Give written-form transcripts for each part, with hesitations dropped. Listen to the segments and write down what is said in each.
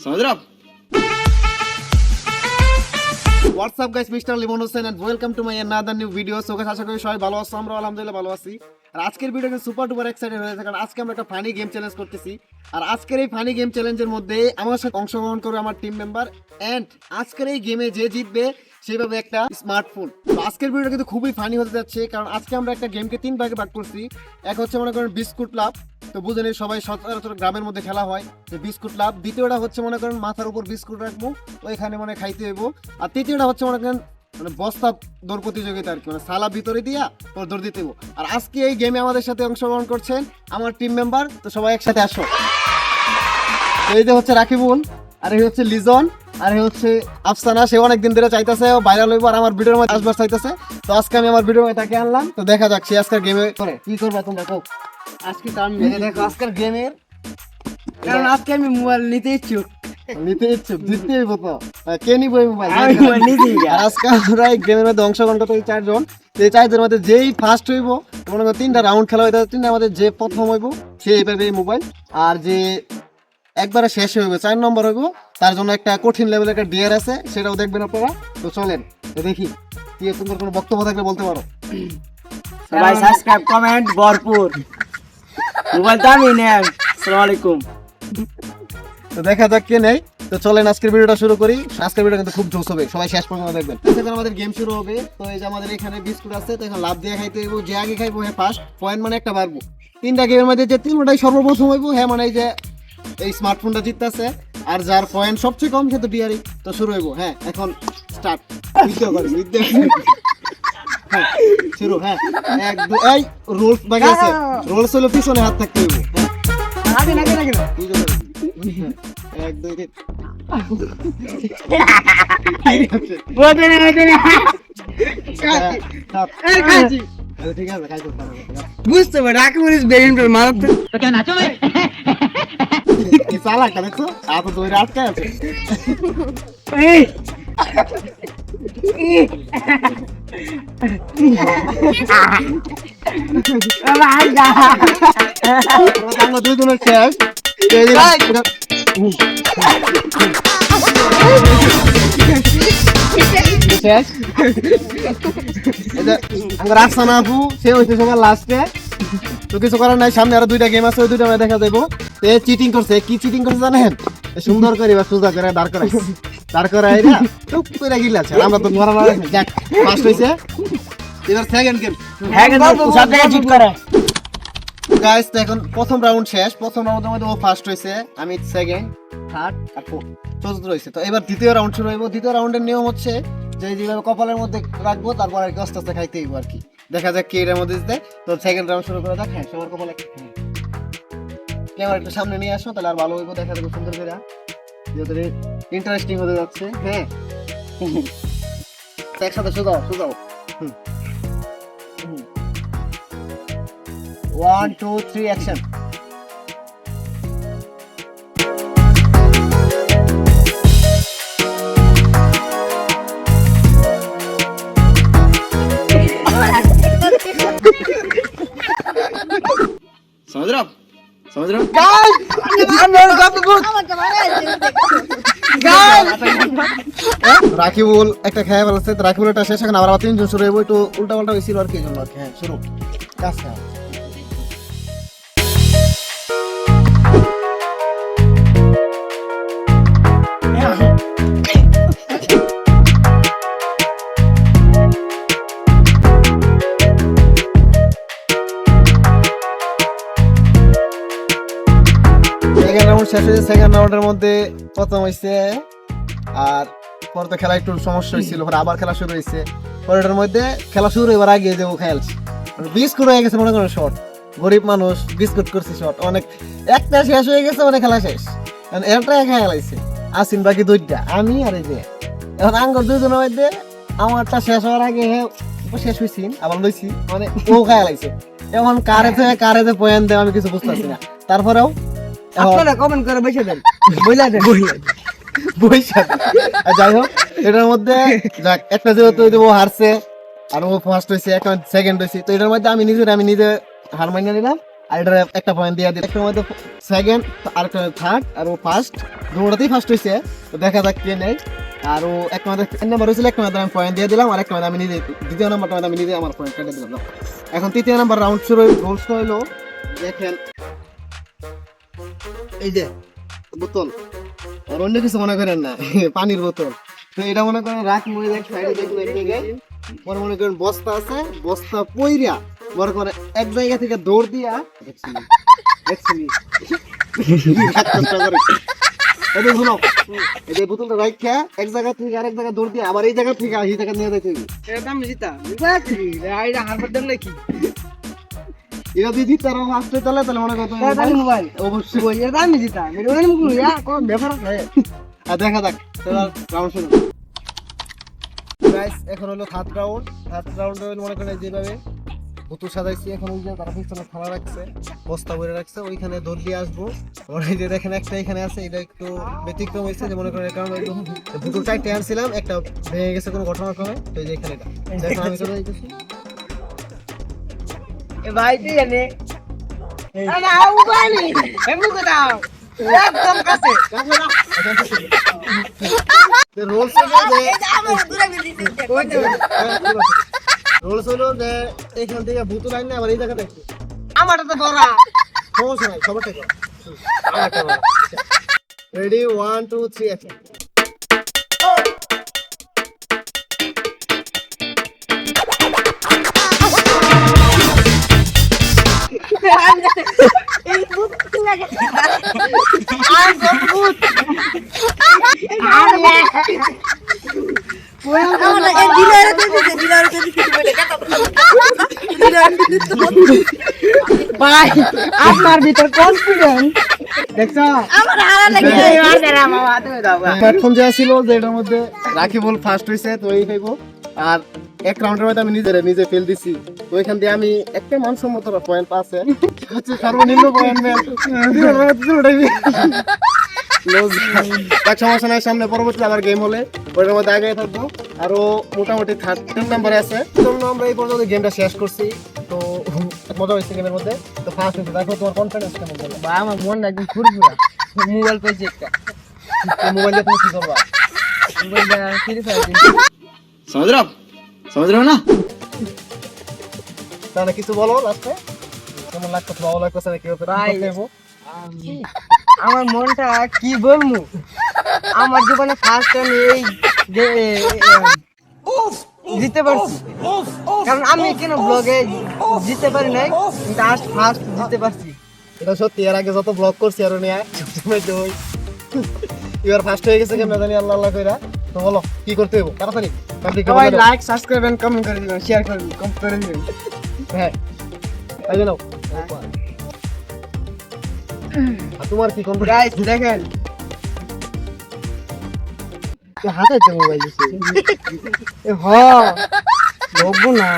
समझ रहे हो आप? What's up guys, mister Limon Hossain and welcome to my another new video. So guys, আশা করি সবাই ভালো আছো, আমরা আলহামদুলিল্লাহ ভালো আছি। আর আজকের ভিডিওতে সুপার ডুপার এক্সাইটেড হয়েছে, কারণ আজকে আমরা একটা ফানি গেম চ্যালেঞ্জ করতেছি। আর আজকের এই ফানি গেম চ্যালেঞ্জের মধ্যে আমার সাথে অংশগ্রহণ করবে আমার টিম মেম্বার, এন্ড আজকের এই গেমে যে জিতবে সেইভাবে একটা স্মার্টফোন। তো আজকের ভিডিওটা কিন্তু খুবই ফানি হতে যাচ্ছে, কারণ আজকে আমরা একটা গেমকে 3 ভাগে ভাগ করছি। এক হচ্ছে মনে করেন বিস্কুট লাভ, তো বুঝেন সবাই সচরাচর গ্রামের মধ্যে খেলা হয়, তো বিস্কুট লাভ। দ্বিতীয়টা হচ্ছে মনে করেন মাথার উপর বিস্কুট রাখবো, ওইখানে মানে খাইতে হইব। আর তৃতীয়টা হচ্ছে মনে করেন মানে বস্তা দৌড় প্রতিযোগিতা আর কি, মানে সালা ভিতরে দিয়া তোর দৌড় দিতে হইব। আর আজকে এই গেমে আমাদের সাথে অংশগ্রহণ করছেন আমার টিম মেম্বার, তো সবাই একসাথে আসো। এই যে হচ্ছে রাকিবুল, আর এই হচ্ছে লিজন, আর এই হচ্ছে আফসানা। সে অনেকদিন ধরে চাইতেছে ভাইরাল হইব আর আমার ভিডিওর মধ্যে আসবার চাইতেছে, তো আজকে আমি আমার ভিডিওর মধ্যে তাকে আনলাম। তো দেখা যাক সে আজকের গেমে করে কি করবে। তোমরা কও আজকে তো আমি দেখো আজকের গেমের, কারণ আজকে আমি মোবাইল নিতে ইচ্ছুক জিততে হইব। তো কে নিব এই মোবাইল? আর আজকে আমরা এই গেমের মধ্যে অংশগ্রহণ করতে 4 জন। এই 4 জনের মধ্যে যেই ফার্স্ট হইব, মনে করো 3টা রাউন্ড খেলা হইতে, 3টার মধ্যে যে প্রথম হইব সেই পাবে এই মোবাইল। আর যে একবারে শেষ হইবে 4 নম্বর হইব, তার জন্য একটা কঠিন লেভেলের একটা ডিয়ার আছে, সেটাও দেখবেন আপনারা। তো চলেন দেখি কি তোমার কোনো বক্তব্য থাকলে বলতে পারো। সবাই সাবস্ক্রাইব কমেন্ট ভরপুর, মোবাইল দামি নেন। আসসালামু আলাইকুম। তো দেখা যাক কে নেই। তো চলেন আজকের ভিডিওটা শুরু করি। আজকের ভিডিও কিন্তু খুব জোস হবে, সবাই শেষ পর্যন্ত দেখবেন। এখন আমাদের গেম শুরু হবে। তো এই যে আমাদের এখানে বিস্কুট আছে, তো এখন লাভ দিয়ে খাইতে হইব। যে আগে খাইবো হ্যাঁ ফার্স্ট পয়েন্ট, মানে একটা পারবো। 3টা গেমের মধ্যে যে 3টাই সর্বপ্রথম হইব হ্যাঁ, মানে এই যে এই স্মার্টফোনটা জিততেছে। আর যার পয়েন্ট সবচেয়ে কম সে তো ডিয়ারি। তো শুরু হইব, হ্যাঁ এখন স্টার্ট। হ্যাঁ শুরু, হ্যাঁ 1 2 এই রোলস বাকি আছে, রোলস হলো পিছনে হাত থাকতে হইব। আগে না আগে না 1 2 3 বলতে না এই খাইছি। ঠিক আছে খাইছো, বুঝতে পারে রাকিবুল ব্রেন মারত তো কেন নাচো ভাই। কি সালা করে তো আপ ধরে আটকে আছে। এই আলাদা আমরা দুজনের শেষ। এই যে শেষ। আমরা আফসানা আপু সে হইছে সবার লাস্টে। তো কিছু করার নাই, সামনে আরো 2টা গেম আছে, ওই 2টা আমরা দেখা দেবো। এ চিটিং করছে, কি চিটিং করছে জানেন? সুন্দর করে বা সোজা করে দাঁড় করাই না টুক করে গিলাছে। আমরা তো মরা মারা যাক ফার্স্ট হইছে। এবার সেকেন্ড গেম, হ্যাঁ কিন্তু সব জায়গায় জিত করে গাইস। তো এখন প্রথম রাউন্ড শেষ। প্রথম রাউন্ডের মধ্যে ও ফার্স্ট হইছে, আমি সেকেন্ড, থার্ড আর চতুর্থ হইছে। তো এবার দ্বিতীয় রাউন্ড শুরু হইব। দ্বিতীয় রাউন্ডের নিয়ম হচ্ছে যে যেভাবে কপালের মধ্যে রাখবো, তারপর আর কি আস্তে আস্তে খাইতে হইব আর কি। দেখা যাক কে এর মধ্যে দিতে। তো সেকেন্ড রাউন্ড শুরু করা যাক। হ্যাঁ সবার কপালে ক্যামেরা একটু সামনে নিয়ে আসো, তাহলে আর ভালো হইব, দেখা যাবে সুন্দর করে, যেহেতু ইন্টারেস্টিং হতে যাচ্ছে। হ্যাঁ একসাথে সোজাও 1 2 3 অ্যাকশন। समझ रहे हो आप? समझ रहे हो? রাকিবুল একটা খেয়ে ফেলছে, তো রাকিবুল একটা শেষ। এখন আবার 3 জন শুরু হইব, একটু উল্টা পাল্টা হয়েছিল আর কি জন্য আর কি। হ্যাঁ শুরু কাজটা। শেষ হয়েছে। সেকেন্ড রাউন্ডের মধ্যে প্রথম হয়েছে, আর পরে তো খেলা একটু সমস্যা হয়েছিল, পরে আবার খেলা শুরু হয়েছে। পরেটার মধ্যে খেলা শুরু এবার আগে দেবো খেলছি, বিস্কুট হয়ে গেছে মনে করো শর্ট। গরিব মানুষ বিস্কুট করছে শর্ট, অনেক একটা শেষ হয়ে গেছে, মানে খেলা শেষ। একটা খেলাইছে আসিন, বাকি 2টা আমি আর এই যে। এখন আঙ্গর 2 জনের মধ্যে আমারটা শেষ হওয়ার আগে শেষ হয়েছি, আবার লইছি, মানে ও খেলাইছে। এখন কারে পয়েন্ট দেয় আমি কিছু বুঝতেছি না। তারপরেও আপনারা কমেন্ট করে বসে দেন, বইলা দেন যাই হোক, এটার মধ্যে যাক একটা যেহেতু ও হারছে আর ও ফার্স্ট হয়েছে, এখন সেকেন্ড হয়েছে। তো এটার মধ্যে আমি নিজে হার মানিয়ে নিলাম, আর এটা একটা পয়েন্ট দিয়ে দিই। একটা মধ্যে সেকেন্ড আর থার্ড, আর ও ফার্স্ট দৌড়াতেই ফার্স্ট হয়েছে, তো দেখা যাক কে নেই। আর ও এক নাম্বার হয়েছিল, এক নাম্বার আমি পয়েন্ট দিয়ে দিলাম, আর এক নাম্বার আমি নিজে, দ্বিতীয় নাম্বারটা আমি নিজে আমার পয়েন্ট কেটে দিলাম। এখন তৃতীয় নাম্বার রাউন্ড শুরু রুলসটা হলো দেখেন, এই যে বোতল, আর অন্য কিছু মনে করেন না, পানির বোতল। তো এটা মনে করেন রাখ মনে দেখ সাইডে দেখুন এক জায়গায়, পরে মনে করেন বস্তা আছে, বস্তা পইরা মনে করেন এক জায়গা থেকে দৌড় দিয়া এই বোতলটা রাখা এক জায়গা থেকে আরেক জায়গা দৌড় দিয়ে আবার এই জায়গা থেকে এই জায়গা নিয়ে যাইতে হবে। এটা আমি জিতা আইডা হারবার দেন নাকি এটা দিয়ে দিতে আরো আসতে তাহলে মনে করতো মোবাইল অবশ্যই। ওই এটা আমি জিতা ওই মুখ ইয়া কোন ব্যাপার আছে আর দেখা যাক রাউন্ড শুরু। গাইস এখন হলো থার্ড রাউন্ড হলো মনে করেন যেভাবে বোতল সাজাইছি, এখন ওই যে তারা পিছনে থালা রাখছে, বস্তা ভরে রাখছে, ওইখানে দৌড় দিয়ে আসবো। ওরা এই যে দেখেন একটা এখানে আছে, এটা একটু ব্যতিক্রম হয়েছে, যে মনে করেন কারণ বোতল চারটে আনছিলাম, একটা ভেঙে গেছে কোনো ঘটনার কারণে, তো এই যে এখানে এটা এখন আমি চলে যাইতেছি। এ ভাই তুই জানে আরে উবানি এমন কথা একদম কাছে রোলস হলো যে এখান থেকে বোতল আইন আবার এই জায়গাটা একটু আমারটা তো বড়া সমস্যা নাই, সবার থেকে রেডি 1 2 3 অ্যাকশন। এই ভূত লাগে আর ভূত ভাই আপনার ভিতর কনফিডেন্স দেখছো আমার হারা লাগে মামা তুমি দাও প্ল্যাটফর্ম যা ছিল যে এটার মধ্যে রাখি বল ফার্স্ট হইছে, তো এই হইব। আর এক রাউন্ডের মধ্যে আমি নিজে ফেল দিছি, তো ওইখান দিয়ে আমি একটা মানসম্মত পয়েন্ট আছে, হচ্ছে সর্বনিম্ন পয়েন্ট সমস্যা নাই, সামনে পরবর্তী আবার গেম হলে ওইটার মধ্যে আগে থাকবো। আরো মোটামুটি 3rd নাম্বারে আছে, জন্য আমরা এই পর্যন্ত গেমটা শেষ করছি। তো মজা হয়েছে গেমের মধ্যে, তো ফার্স্ট হয়েছে। দেখো তোমার কনফিডেন্স কেমন বলো? ভাই আমার মনটা একদম ফুরফুরা মোবাইল পেয়েছি একটা মোবাইল দিয়ে তুমি কি করবা? মোবাইল ফ্রি ফায়ার समझ रहे हो ना? তাহলে কিছু বলো লাস্টে, কেমন লাগতেছে, ভালো লাগতেছে না, কিভাবে ভাই, দেবো? আমার মনটা কি বলবো, আমার জীবনে ফার্স্ট টাইম এই যে জিততে পারছি, কারণ আমি কেন ব্লগে জিততে পারি নাই, কিন্তু আজ ফার্স্ট জিততে পারছি। এটা সত্যি, এর আগে যত ব্লগ করছি আর নিয়ে এবার ফার্স্ট হয়ে গেছে কেমন জানি, আল্লাহ আল্লাহ কইরা। তো বলো কি করতে হবে তাড়াতাড়ি? সবাই লাইক সাবস্ক্রাইব এন্ড কমেন্ট করে দিবেন, শেয়ার করে দিবেন, কমেন্ট করে দিবেন। হ্যাঁ এই নাও। আর তোমার কি কোন গাইস দেখেন হাতে তো মোবাইল দিছে, এ হ লোবো না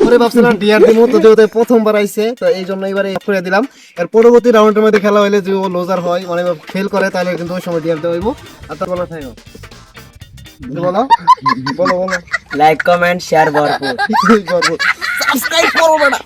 পরে ভাবছিলাম ডিআর দিমু, তো যেহেতু প্রথমবার আইছে, তো এই জন্য এবারে করে দিলাম। এর পরবর্তী রাউন্ডের মধ্যে খেলা হইলে যে ও লুজার হয়, মানে ফেল করে, তাহলে কিন্তু ওই সময় ডিআর দেওয়া হইব। আর তার বলা থাকো, বলো বলো বলো লাইক কমেন্ট শেয়ার ভরপুর সাবস্ক্রাইব করো বেটা।